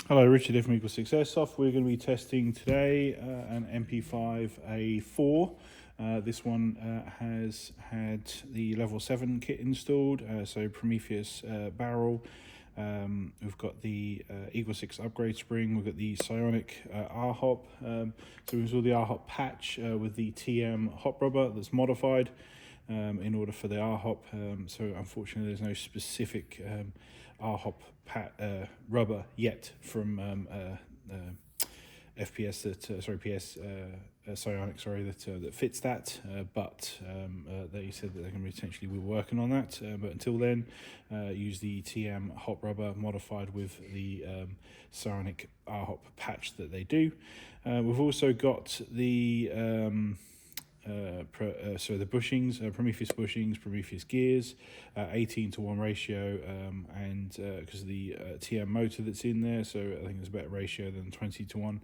Hello, Richard here from EagleSix Airsoft. We're going to be testing today an MP5A4. This one has had the level 7 kit installed, so Prometheus barrel. We've got the EagleSix upgrade spring. We've got the Psionic R hop. So we installed the R hop patch with the TM hop rubber that's modified in order for the R hop. So unfortunately, there's no specific R hop rubber yet from FPS PS Psionic, that fits that. But they said that they're going to potentially be working on that. But until then, use the TM hop rubber modified with the Psionic R hop patch that they do. We've also got the the bushings, Prometheus bushings, Prometheus Gears, 18:1 ratio, and because of the TM motor that's in there, so I think there's a better ratio than 20:1.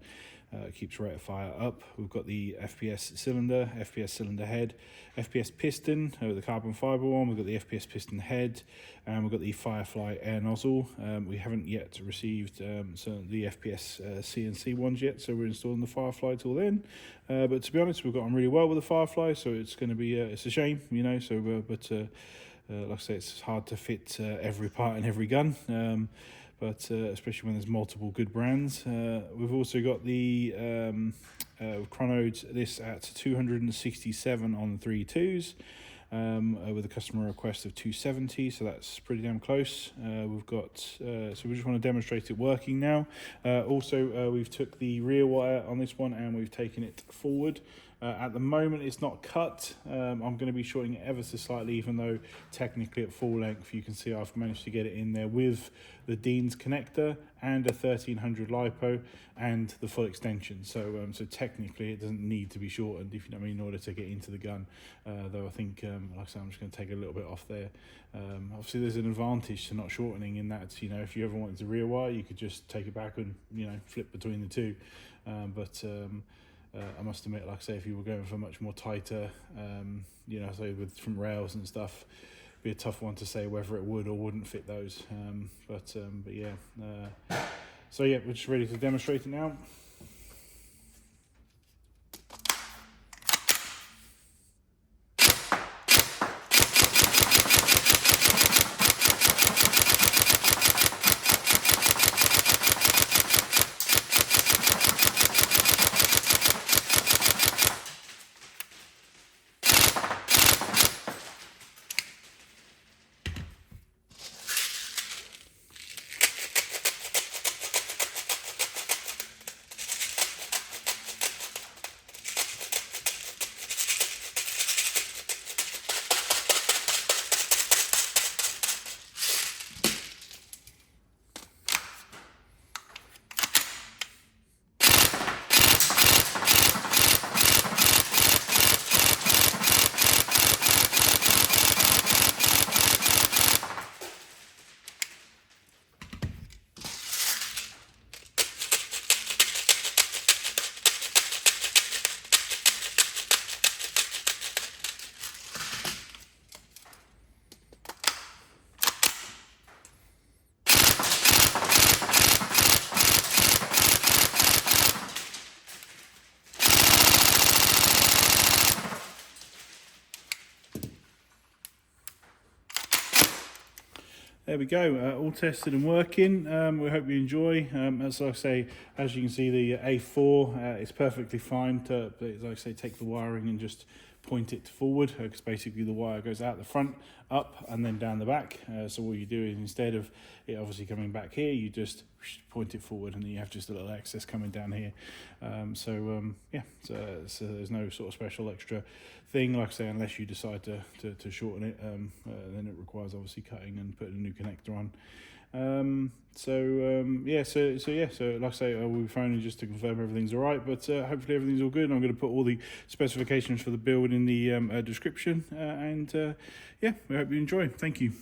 Keeps rate of fire up. We've got the FPS cylinder, FPS Cylinder Head, FPS Piston with the carbon fibre one. We've got the FPS Piston Head, and we've got the Firefly Air Nozzle. We haven't yet received the FPS CNC ones yet, so we're installing the Firefly till then. But to be honest, we've got on really well with the Firefly, so it's going to be it's a shame, you know. So, like I say, it's hard to fit every part in every gun. But especially when there's multiple good brands. We've also got the chronoed this at 267 on the 3.2s with a customer request of 270, so that's pretty damn close. We've got so we just want to demonstrate it working now. Also, we've took the rear wire on this one and we've taken it forward. At the moment it's not cut. I'm going to be shorting it ever so slightly, even though technically at full length you can see I've managed to get it in there with the Dean's connector and a 1300 Lipo and the full extension. So so technically it doesn't need to be shortened, if you know what I mean, in order to get into the gun. Though I think, like I said, I'm just going to take a little bit off there. Obviously there's an advantage to not shortening in that, you know, if you ever wanted to rear wire, you could just take it back and, you know, flip between the two. I must admit, like I say, if you were going for much more tighter, you know, say with from rails and stuff, it'd be a tough one to say whether it would or wouldn't fit those. But yeah, so yeah, we're just ready to demonstrate it now. There we go, all tested and working. We hope you enjoy. As I say, as you can see, the A4 is perfectly fine to, like I say, take the wiring and just point it forward, because basically the wire goes out the front, up, and then down the back. So what you do is, instead of it obviously coming back here, you just point it forward, and then you have just a little excess coming down here. Yeah, so there's no sort of special extra thing, like I say, unless you decide to shorten it. Then it requires obviously cutting and putting a new connector on. Yeah, so like I say, we'll be phoning just to confirm everything's all right, but hopefully everything's all good. I'm going to put all the specifications for the build in the description, yeah, we hope you enjoy. Thank you.